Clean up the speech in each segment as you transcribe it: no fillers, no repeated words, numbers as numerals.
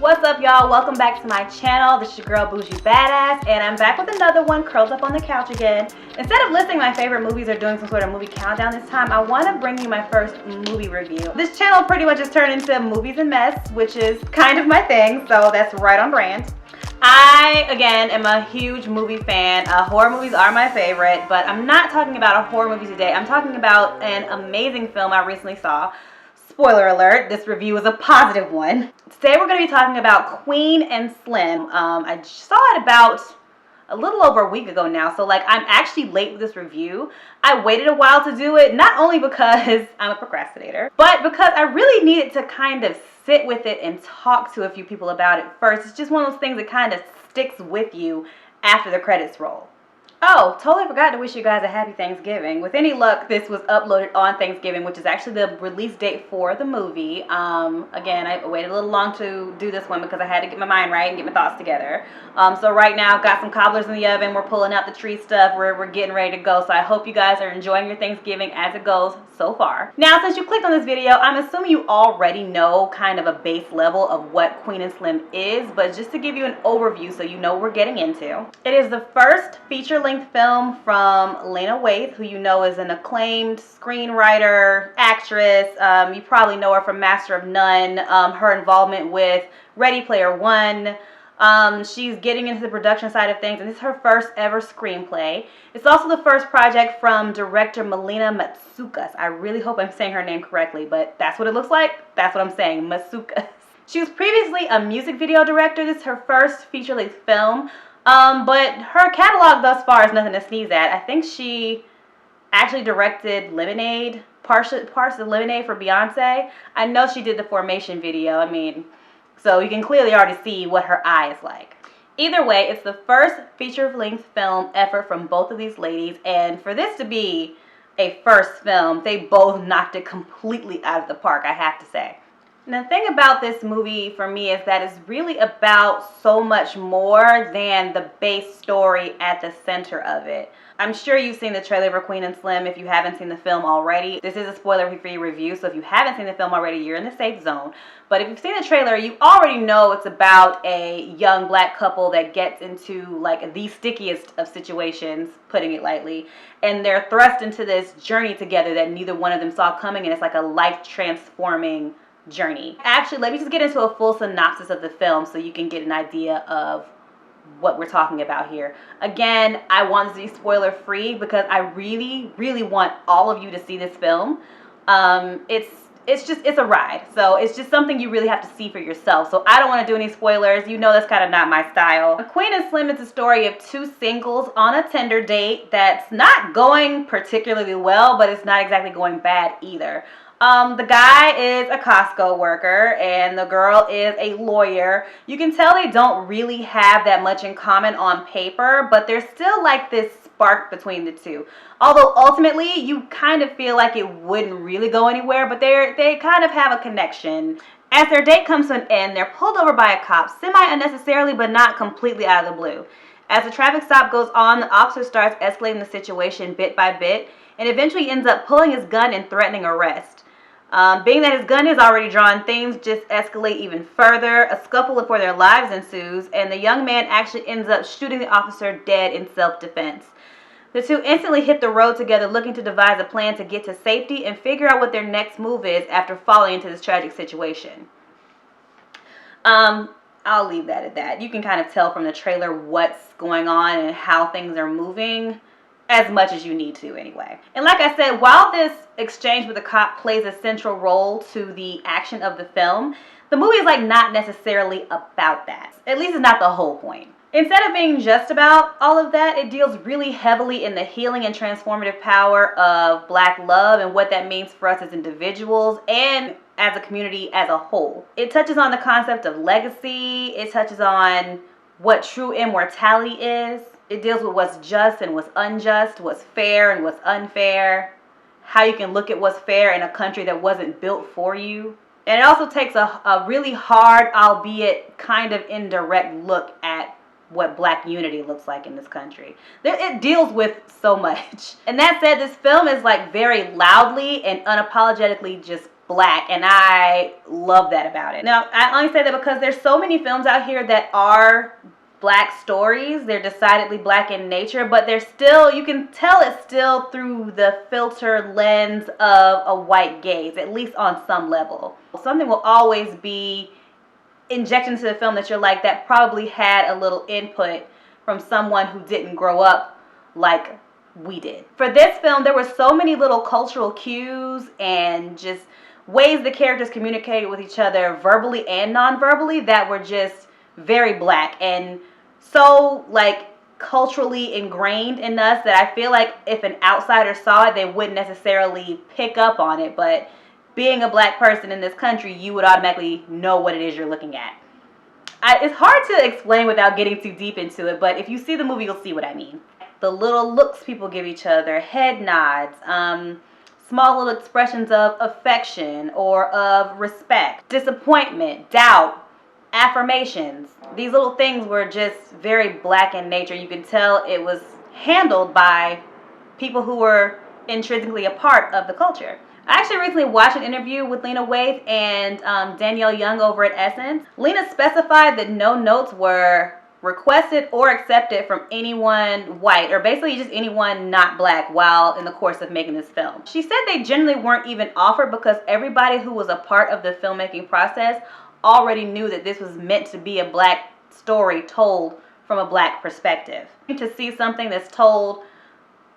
What's up, y'all? Welcome back to my channel. This is your girl Bougie Badass, and I'm back with another one, curled up on the couch again. Instead of listing my favorite movies or doing some sort of movie countdown this time, I want to bring you my first movie review. This channel pretty much has turned into movies and mess, which is kind of my thing, so that's right on brand. I, again, am a huge movie fan. Horror movies are my favorite, but I'm not talking about a horror movie today. I'm talking about an amazing film I recently saw. Spoiler alert, this review is a positive one. Today we're going to be talking about Queen and Slim. I saw it about a little over a week ago now, so like I'm actually late with this review. I waited a while to do it, not only because I'm a procrastinator, but because I really needed to kind of sit with it and talk to a few people about it first. It's just one of those things that kind of sticks with you after the credits roll. Oh, totally forgot to wish you guys a happy Thanksgiving. With any luck, this was uploaded on Thanksgiving, which is actually the release date for the movie. Again, I waited a little long to do this one because I had to get my mind right and get my thoughts together. So right now, I've got some cobblers in the oven. We're pulling out the tree stuff. We're getting ready to go. So I hope you guys are enjoying your Thanksgiving as it goes so far. Now, since you clicked on this video, I'm assuming you already know kind of a base level of what Queen and Slim is, but just to give you an overview so you know what we're getting into. It is the first feature-length film from Lena Waithe, who you know is an acclaimed screenwriter, actress. You probably know her from Master of None, her involvement with Ready Player One. She's getting into the production side of things, and this is her first ever screenplay. It's also the first project from director Melina Matsoukas. I really hope I'm saying her name correctly, but that's what it looks like. That's what I'm saying, Matsoukas. She was previously a music video director. This is her first feature-length film. But her catalog thus far is nothing to sneeze at. I think she actually directed Lemonade, parts of Lemonade for Beyonce. I know she did the Formation video. I mean, so you can clearly already see what her eye is like. Either way, it's the first feature-length film effort from both of these ladies, and for this to be a first film, they both knocked it completely out of the park, I have to say. And the thing about this movie for me is that it's really about so much more than the base story at the center of it. I'm sure you've seen the trailer for Queen and Slim if you haven't seen the film already. This is a spoiler-free review, so if you haven't seen the film already, you're in the safe zone. But if you've seen the trailer, you already know it's about a young black couple that gets into like the stickiest of situations, putting it lightly, and they're thrust into this journey together that neither one of them saw coming, and it's like a life-transforming journey. Actually, let me just get into a full synopsis of the film so you can get an idea of what we're talking about here. Again, I want this to be spoiler free because I really want all of you to see this film. It's a ride, so it's just something you really have to see for yourself. So I don't want to do any spoilers. You know that's kind of not my style. Queen and Slim is a story of two singles on a Tinder date that's not going particularly well, but it's not exactly going bad either. The guy is a Costco worker and the girl is a lawyer. You can tell they don't really have that much in common on paper, but there's still like this spark between the two. Although ultimately you kind of feel like it wouldn't really go anywhere, but they kind of have a connection. As their date comes to an end, they're pulled over by a cop, semi-unnecessarily but not completely out of the blue. As the traffic stop goes on, the officer starts escalating the situation bit by bit and eventually ends up pulling his gun and threatening arrest. Being that his gun is already drawn, things just escalate even further. A scuffle for their lives ensues, and the young man actually ends up shooting the officer dead in self-defense. The two instantly hit the road together, looking to devise a plan to get to safety and figure out what their next move is after falling into this tragic situation. I'll leave that at that. You can kind of tell from the trailer what's going on and how things are moving, as much as you need to anyway. And like I said, while this exchange with the cop plays a central role to the action of the film, the movie is like not necessarily about that. At least it's not the whole point. Instead of being just about all of that, it deals really heavily in the healing and transformative power of Black love and what that means for us as individuals and as a community as a whole. It touches on the concept of legacy. It touches on what true immortality is. It deals with what's just and what's unjust, what's fair and what's unfair, how you can look at what's fair in a country that wasn't built for you. And it also takes a really hard, albeit kind of indirect look at what Black unity looks like in this country. It deals with so much. And that said, this film is like very loudly and unapologetically just black, and I love that about it. Now, I only say that because there's so many films out here that are black stories. They're decidedly black in nature, but they're still, you can tell it's still through the filter lens of a white gaze, at least on some level. Something will always be injected into the film that you're like, that probably had a little input from someone who didn't grow up like we did. For this film, there were so many little cultural cues and just ways the characters communicated with each other verbally and non-verbally that were just very black and so like culturally ingrained in us that I feel like if an outsider saw it, they wouldn't necessarily pick up on it. But being a black person in this country, you would automatically know what it is you're looking at. It's hard to explain without getting too deep into it, but if you see the movie, you'll see what I mean. The little looks people give each other, head nods, small little expressions of affection or of respect, disappointment, doubt, affirmations. These little things were just very black in nature. You can tell it was handled by people who were intrinsically a part of the culture. I actually recently watched an interview with Lena Waithe and Danielle Young over at Essence. Lena specified that no notes were requested or accepted from anyone white, or basically just anyone not black, while in the course of making this film. She said they generally weren't even offered because everybody who was a part of the filmmaking process already knew that this was meant to be a black story told from a black perspective. To see something that's told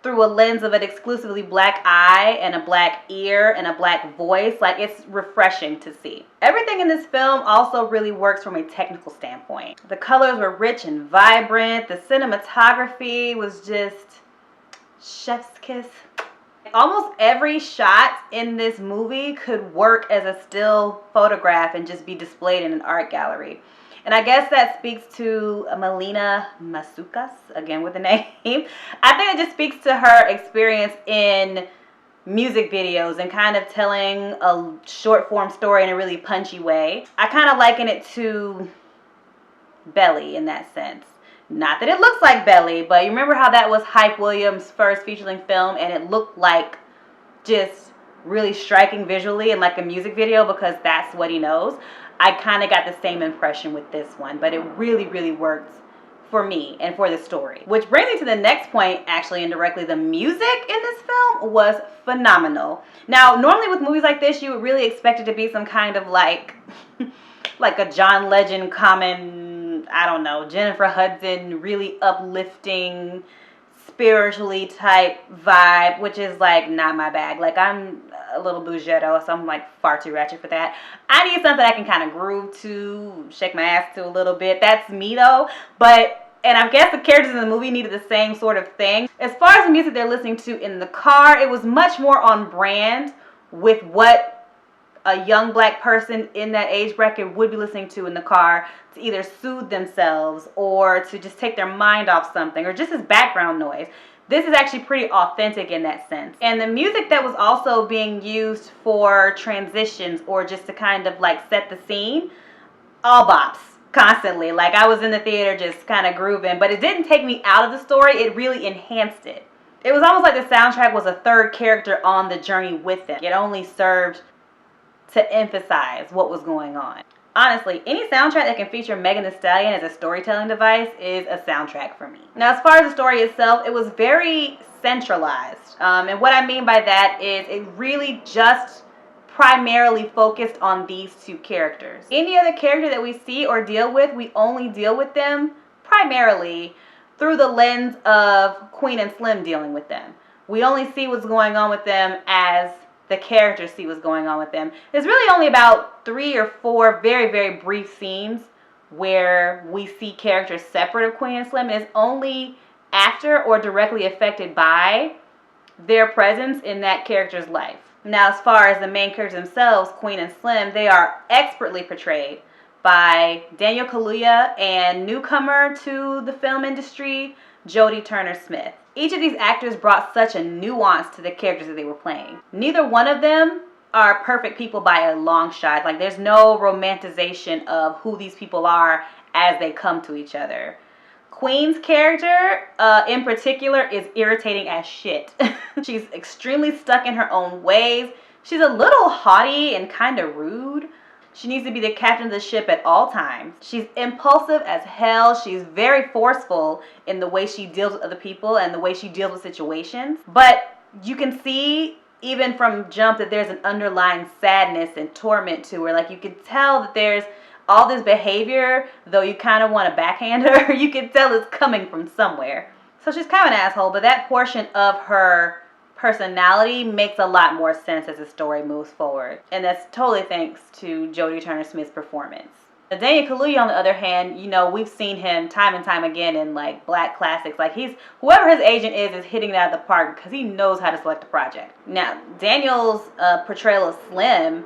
through a lens of an exclusively black eye and a black ear and a black voice, like, it's refreshing to see. Everything in this film also really works from a technical standpoint. The colors were rich and vibrant. The cinematography was just chef's kiss. Almost every shot in this movie could work as a still photograph and just be displayed in an art gallery. And I guess that speaks to Melina Matsoukas, again with the name. I think it just speaks to her experience in music videos and kind of telling a short form story in a really punchy way. I kind of liken it to Belly in that sense. Not that it looks like Belly, but you remember how that was Hype Williams' first feature-length film, and it looked like just really striking visually and like a music video because that's what he knows. I kind of got the same impression with this one, but it really, really worked for me and for the story. Which brings me to the next point, actually indirectly. The music in this film was phenomenal. Now, normally with movies like this, you would really expect it to be some kind of like, like a John Legend, Common, I don't know, Jennifer Hudson, really uplifting, spiritually type vibe, which is like not my bag. Like, I'm a little bougette, so I'm like far too ratchet for that. I need something I can kind of groove to, shake my ass to a little bit. That's me though. And I guess the characters in the movie needed the same sort of thing. As far as the music they're listening to in the car, it was much more on brand with what a young black person in that age bracket would be listening to in the car to either soothe themselves or to just take their mind off something, or just as background noise. This is actually pretty authentic in that sense. And the music that was also being used for transitions or just to kind of like set the scene, all bops constantly. Like, I was in the theater just kind of grooving, but it didn't take me out of the story. It really enhanced it. It was almost like the soundtrack was a third character on the journey with them. It only served to emphasize what was going on. Honestly, any soundtrack that can feature Megan Thee Stallion as a storytelling device is a soundtrack for me. Now, as far as the story itself, it was very centralized. And what I mean by that is it really just primarily focused on these two characters. Any other character that we see or deal with, we only deal with them primarily through the lens of Queen and Slim dealing with them. We only see what's going on with them as the characters see what's going on with them. There's really only about 3 or 4 very, very brief scenes where we see characters separate of Queen and Slim, and it's only after or directly affected by their presence in that character's life. Now, as far as the main characters themselves, Queen and Slim, they are expertly portrayed by Daniel Kaluuya and newcomer to the film industry, Jodie Turner-Smith. Each of these actors brought such a nuance to the characters that they were playing. Neither one of them are perfect people by a long shot. Like, there's no romanticization of who these people are as they come to each other. Queen's character, in particular, is irritating as shit. She's extremely stuck in her own ways. She's a little haughty and kind of rude. She needs to be the captain of the ship at all times. She's impulsive as hell. She's very forceful in the way she deals with other people and the way she deals with situations. But you can see even from jump that there's an underlying sadness and torment to her. Like, you can tell that there's all this behavior, though you kind of want to backhand her, you can tell it's coming from somewhere. So she's kind of an asshole, but that portion of her personality makes a lot more sense as the story moves forward. And that's totally thanks to Jodie Turner-Smith's performance. Now, Daniel Kaluuya, on the other hand, you know, we've seen him time and time again in like black classics. Like, whoever his agent is hitting it out of the park because he knows how to select a project. Now, Daniel's portrayal of Slim,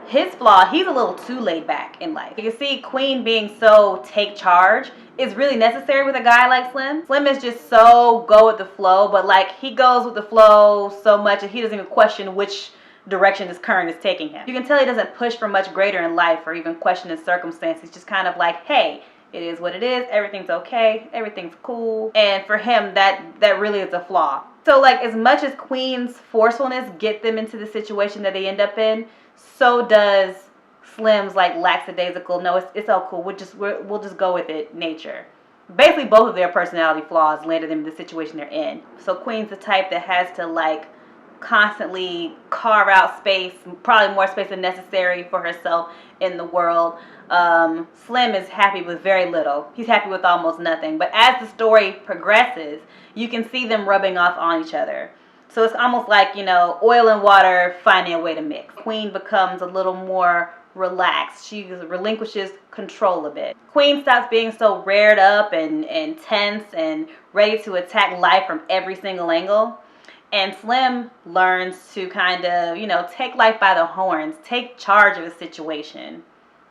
his flaw, he's a little too laid back in life. You can see Queen being so take charge is really necessary with a guy like Slim. Slim is just so go with the flow, but like, he goes with the flow so much that he doesn't even question which direction his current is taking him. You can tell he doesn't push for much greater in life or even question his circumstances. He's just kind of like, hey, it is what it is, everything's okay, everything's cool. And for him, that really is a flaw. So like, as much as Queen's forcefulness get them into the situation that they end up in, so does Slim's like lackadaisical, no, it's all cool, we'll just go with it nature. Basically, both of their personality flaws landed them in the situation they're in. So Queen's the type that has to like constantly carve out space, probably more space than necessary for herself in the world. Slim is happy with very little. He's happy with almost nothing. But as the story progresses, you can see them rubbing off on each other. So it's almost like, you know, oil and water finding a way to mix. Queen becomes a little more relaxed. She relinquishes control a bit. Queen stops being so reared up and tense and ready to attack life from every single angle. And Slim learns to kind of, you know, take life by the horns, take charge of a situation,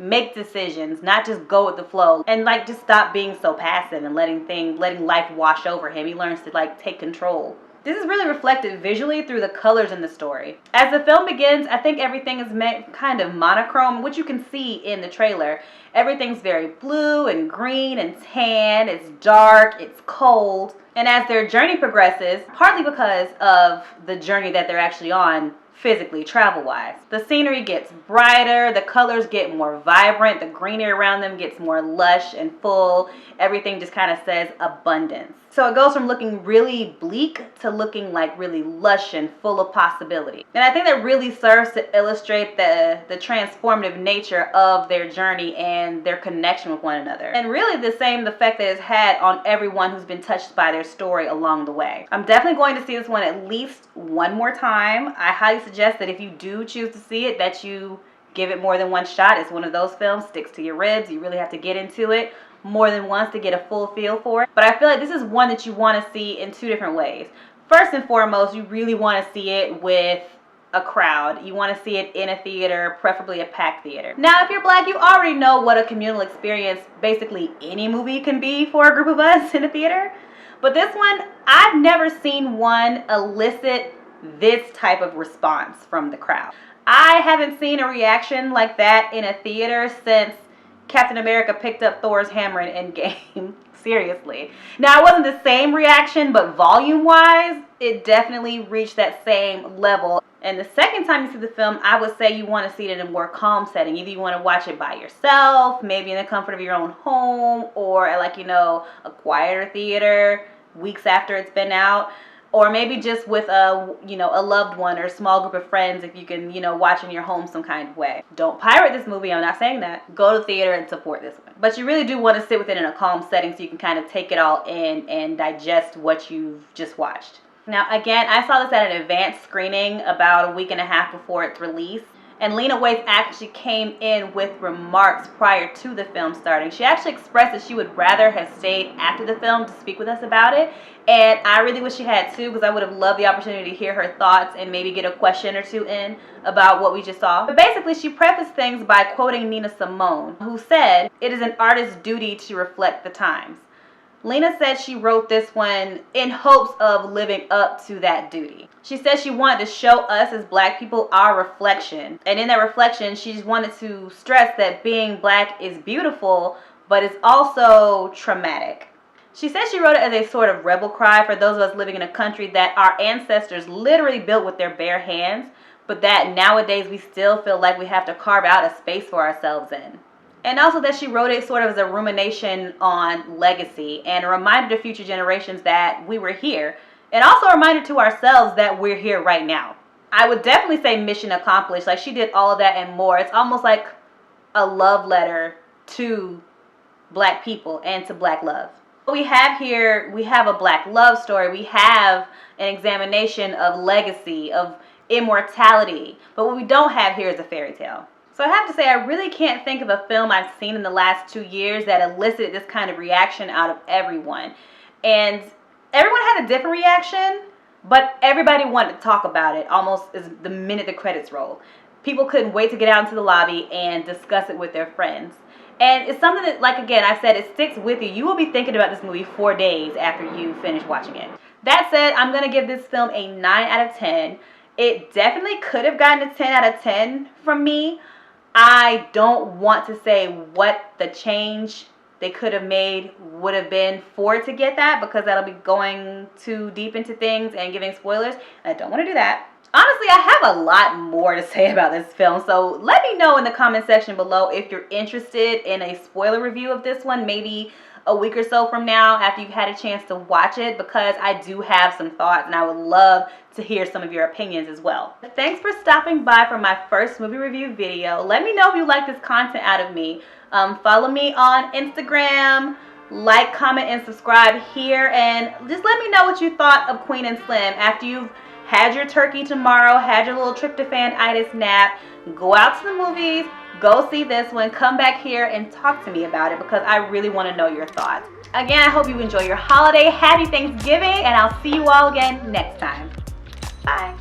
make decisions, not just go with the flow, and like just stop being so passive and letting life wash over him. He learns to like take control. This is really reflected visually through the colors in the story. As the film begins, I think everything is kind of monochrome, which you can see in the trailer. Everything's very blue and green and tan. It's dark, it's cold. And as their journey progresses, partly because of the journey that they're actually on physically, travel-wise, the scenery gets brighter, the colors get more vibrant, the greenery around them gets more lush and full. Everything just kind of says abundance. So it goes from looking really bleak to looking like really lush and full of possibility. And I think that really serves to illustrate the transformative nature of their journey and their connection with one another. And really the effect that it's had on everyone who's been touched by their story along the way. I'm definitely going to see this one at least one more time. I highly suggest that if you do choose to see it, that you give it more than one shot. It's one of those films, sticks to your ribs. You really have to get into it more than once to get a full feel for it. But I feel like this is one that you want to see in two different ways. First and foremost, you really want to see it with a crowd. You want to see it in a theater, preferably a packed theater. Now, if you're black, you already know what a communal experience basically any movie can be for a group of us in a theater. But this one, I've never seen one elicit this type of response from the crowd. I haven't seen a reaction like that in a theater since Captain America picked up Thor's hammer in Endgame. Seriously. Now, it wasn't the same reaction, but volume-wise, it definitely reached that same level. And the second time you see the film, I would say you want to see it in a more calm setting. Either you want to watch it by yourself, maybe in the comfort of your own home, or at like, you know, a quieter theater weeks after it's been out. Or maybe just with a loved one or a small group of friends if you can, you know, watch in your home some kind of way. Don't pirate this movie, I'm not saying that. Go to the theater and support this one. But you really do want to sit with it in a calm setting so you can kind of take it all in and digest what you've just watched. Now, again, I saw this at an advanced screening about a week and a half before its release. And Lena Waithe actually came in with remarks prior to the film starting. She actually expressed that she would rather have stayed after the film to speak with us about it. And I really wish she had too, because I would have loved the opportunity to hear her thoughts and maybe get a question or two in about what we just saw. But basically, she prefaced things by quoting Nina Simone, who said, "It is an artist's duty to reflect the times." Lena said she wrote this one in hopes of living up to that duty. She said she wanted to show us as black people our reflection. And in that reflection, she just wanted to stress that being black is beautiful, but it's also traumatic. She said she wrote it as a sort of rebel cry for those of us living in a country that our ancestors literally built with their bare hands, but that nowadays we still feel like we have to carve out a space for ourselves in. And also that she wrote it sort of as a rumination on legacy and a reminder to future generations that we were here, and also a reminder to ourselves that we're here right now. I would definitely say mission accomplished. Like, she did all of that and more. It's almost like a love letter to Black people and to Black love. What we have here, we have a Black love story. We have an examination of legacy, of immortality. But what we don't have here is a fairy tale. So I have to say, I really can't think of a film I've seen in the last 2 years that elicited this kind of reaction out of everyone. And everyone had a different reaction, but everybody wanted to talk about it almost as the minute the credits rolled. People couldn't wait to get out into the lobby and discuss it with their friends. And it's something that, like, again, I said, it sticks with you. You will be thinking about this movie 4 days after you finish watching it. That said, I'm going to give this film a 9 out of 10. It definitely could have gotten a 10 out of 10 from me. I don't want to say what the change they could have made would have been for it to get that, because that'll be going too deep into things and giving spoilers. And I don't want to do that. Honestly, I have a lot more to say about this film, so let me know in the comment section below if you're interested in a spoiler review of this one, maybe a week or so from now after you've had a chance to watch it, because I do have some thoughts and I would love to hear some of your opinions as well. Thanks for stopping by for my first movie review video. Let me know if you like this content out of me. Follow me on Instagram, like, comment, and subscribe here, and just let me know what you thought of Queen and Slim after you've had your turkey tomorrow, had your little tryptophan-itis nap. Go out to the movies, go see this one, come back here and talk to me about it, because I really want to know your thoughts. Again, I hope you enjoy your holiday. Happy Thanksgiving, and I'll see you all again next time. Bye.